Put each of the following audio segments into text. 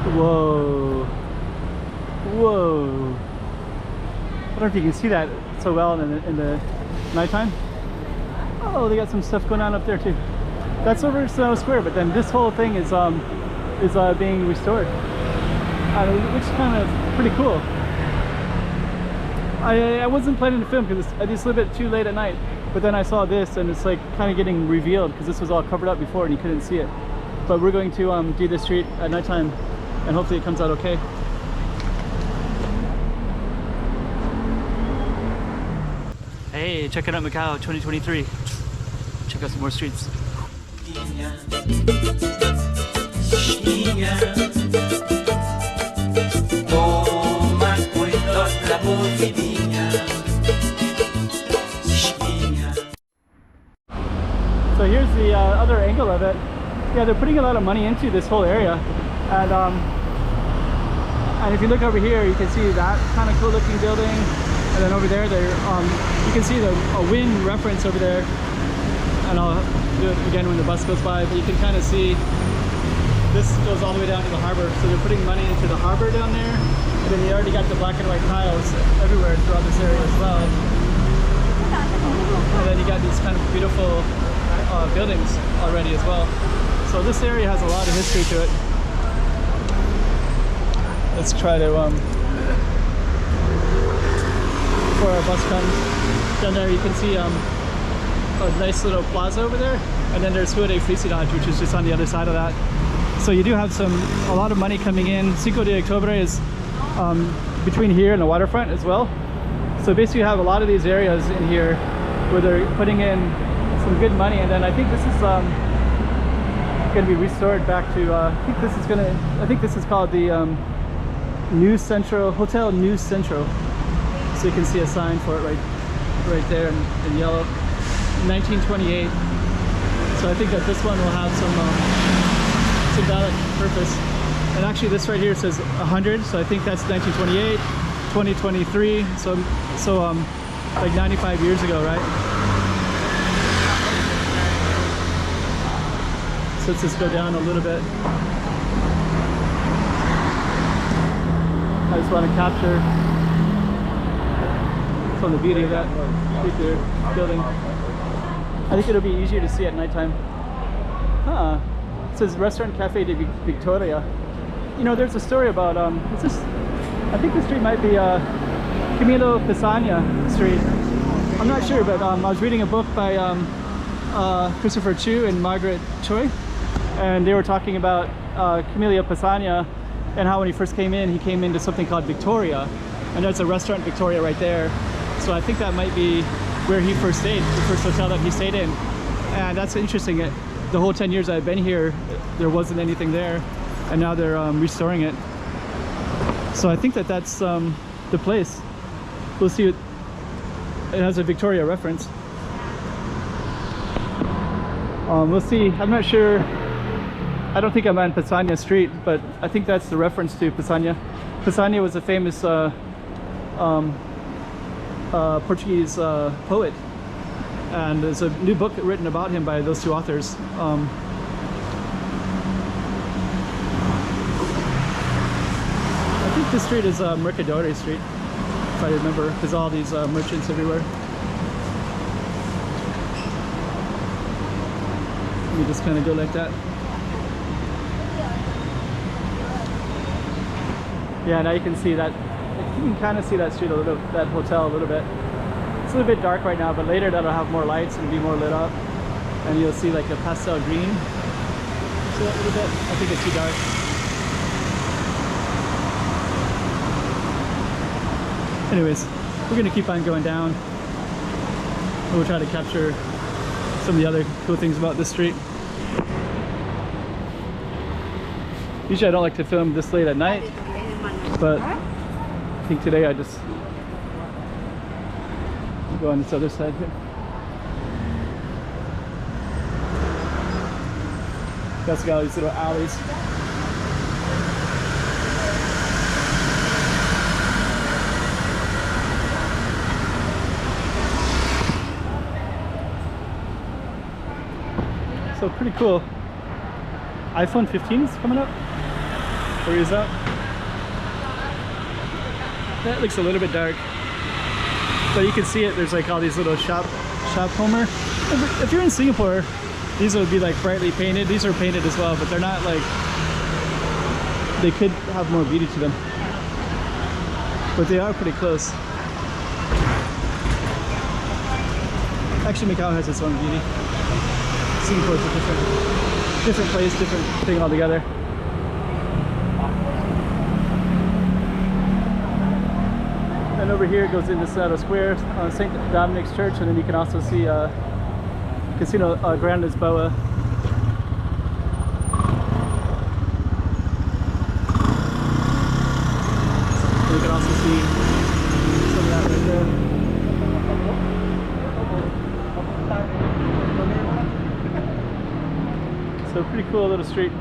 Whoa. Whoa. I don't know if you can see that so well in the nighttime. Oh, they got some stuff going on up there too. That's over Snow Square, but then this whole thing is being restored, which is kind of pretty cool. I wasn't planning to film because I just lived it too late at night, but then I saw this and it's like kind of getting revealed because this was all covered up before and you couldn't see it. But we're going to do this street at nighttime and hopefully it comes out okay. Hey, check it out, Macau 2023. Check out some more streets. So here's the other angle of it. Yeah, they're putting a lot of money into this whole area, and if you look over here, you can see that kind of cool looking building, and then over there, you can see a wind reference over there, and I'll do it again when the bus goes by. But you can kind of see this goes all the way down to the harbor, so they're putting money into the harbor down there, and then they already got the black and white tiles everywhere throughout this area as well. And then you got these kind of beautiful buildings already as well. So this area has a lot of history to it. Let's try to before our bus comes down there, you can see a nice little plaza over there, and then there's Rua de Felicidade, which is just on the other side of that. So you do have a lot of money coming in. 5 de October is between here and the waterfront as well. So basically you have a lot of these areas in here where they're putting in some good money, and then I think this is going to be restored back to I think this is called the News Central Hotel News Central. So you can see a sign for it right there in yellow. 1928. So I think that this one will have some valid purpose. And actually this right here says 100, so I think that's 1928, 2023. So like 95 years ago, right? So let's just go down a little bit. I just want to capture some of the beauty of that building. I think it'll be easier to see at nighttime. Huh. It says Restaurant Cafe de Victoria. You know, there's a story about, I think the street might be Camilo Pisania Street. I'm not sure, but I was reading a book by Christopher Chu and Margaret Choi, and they were talking about Camilo Pisania and how when he first came in, he came into something called Victoria, and there's a restaurant Victoria right there. So I think that might be where he first stayed, the first hotel that he stayed in. And that's interesting. The whole 10 years I've been here, there wasn't anything there, and now they're restoring it. So I think that's the place. We'll see. It has a Victoria reference. We'll see. I'm not sure. I don't think I'm on Pisania Street, but I think that's the reference to Pisania. Pisania was a famous Portuguese poet, and there's a new book written about him by those two authors. I think this street is Mercadores Street, if I remember, because all these merchants everywhere. You just kind of go like that. Yeah, now you can see that. You can kind of see that street a little, that hotel a little bit. It's a little bit dark right now, but later that'll have more lights and be more lit up, and you'll see like a pastel green. See that a little bit? I think it's too dark. Anyways, we're gonna keep on going down. We'll try to capture some of the other cool things about this street. Usually I don't like to film this late at night, but I think today I just go on this other side here. That's got all these little alleys. So pretty cool. iPhone 15 is coming up. Freeze up. That looks a little bit dark, but you can see it. There's like all these little shop Homer. If you're in Singapore, these would be like brightly painted. These are painted as well, but they're not like, they could have more beauty to them, but they are pretty close. Actually, Macau has its own beauty. Singapore's a different place, different thing altogether. And over here it goes into Saddle Square, St. Dominic's Church, and then you can also see Casino Grand Lisboa. And you can also see some of that right there. So pretty cool little street.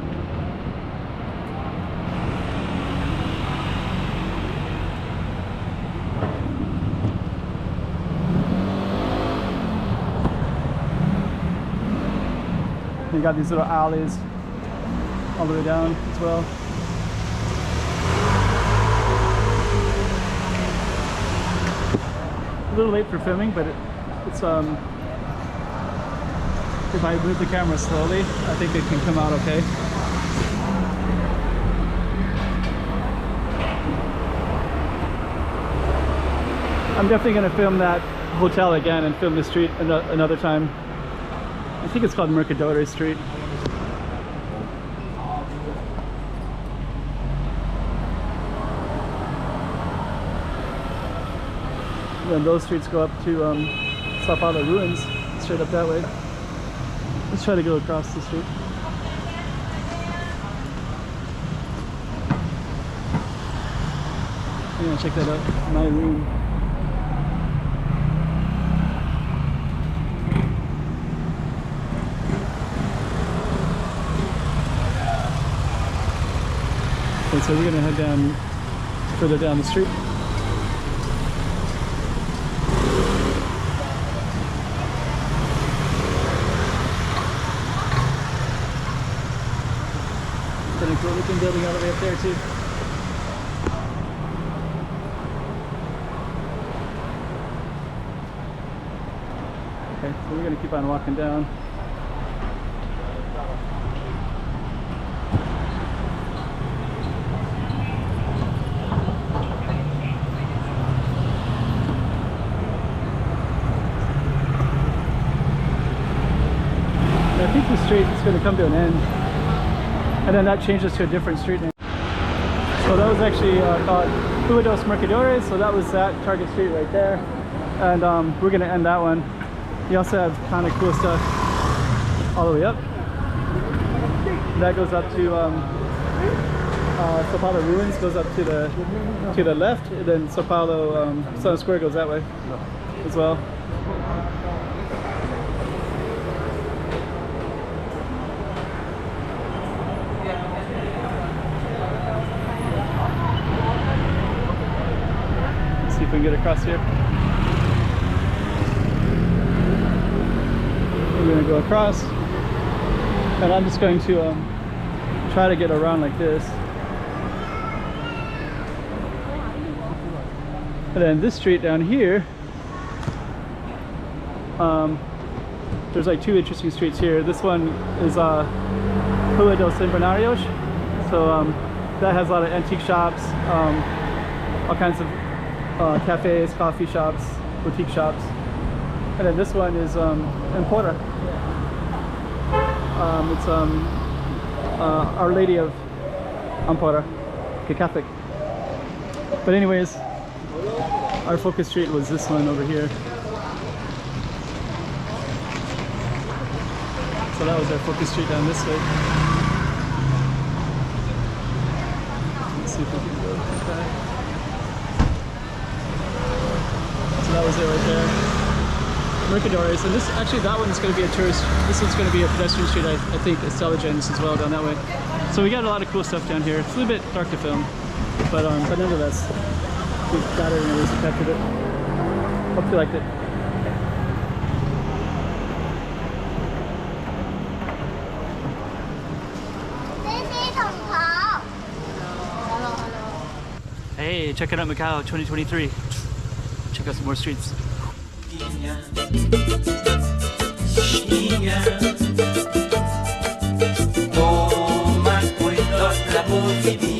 You got these little alleys all the way down as well. A little late for filming, but it's if I move the camera slowly, I think it can come out okay. I'm definitely going to film that hotel again and film the street another time. I think it's called Mercadores Street. And then those streets go up to Sao Paulo ruins, straight up that way. Let's try to go across the street. Yeah, check that out. My room. Okay, so we're gonna head down further down the street. Got a cool looking building all the way up there too. Okay, so we're gonna keep on walking down. I think the street is going to come to an end, and then that changes to a different street name. So that was actually called Rua dos Mercadores, so that was that Target Street right there, and we're going to end that one. You also have kind of cool stuff all the way up. That goes up to Sao Paulo ruins, goes up to the left, and then Sao Paulo Sun Square goes that way as well. See if we can get across here. We're going to go across, and I'm just going to try to get around like this. And then this street down here, there's like two interesting streets here. This one is Rua dos Centenarios, so that has a lot of antique shops, all kinds of cafes, coffee shops, boutique shops. And then this one is Empora. It's Our Lady of Empora, Catholic. But anyways, our focus street was this one over here. So that was our focus street down this way. Let's see if we can go back. So that was it right there. Mercadores, and this actually, that one's going to be a tourist. This one's going to be a pedestrian street. I think Intelligence as well down that way. So we got a lot of cool stuff down here. It's a little bit dark to film, but nonetheless, we got it and we captured it. Hope you liked it. hey, check it out Macau 2023. Check out some more streets. Toma cuidado la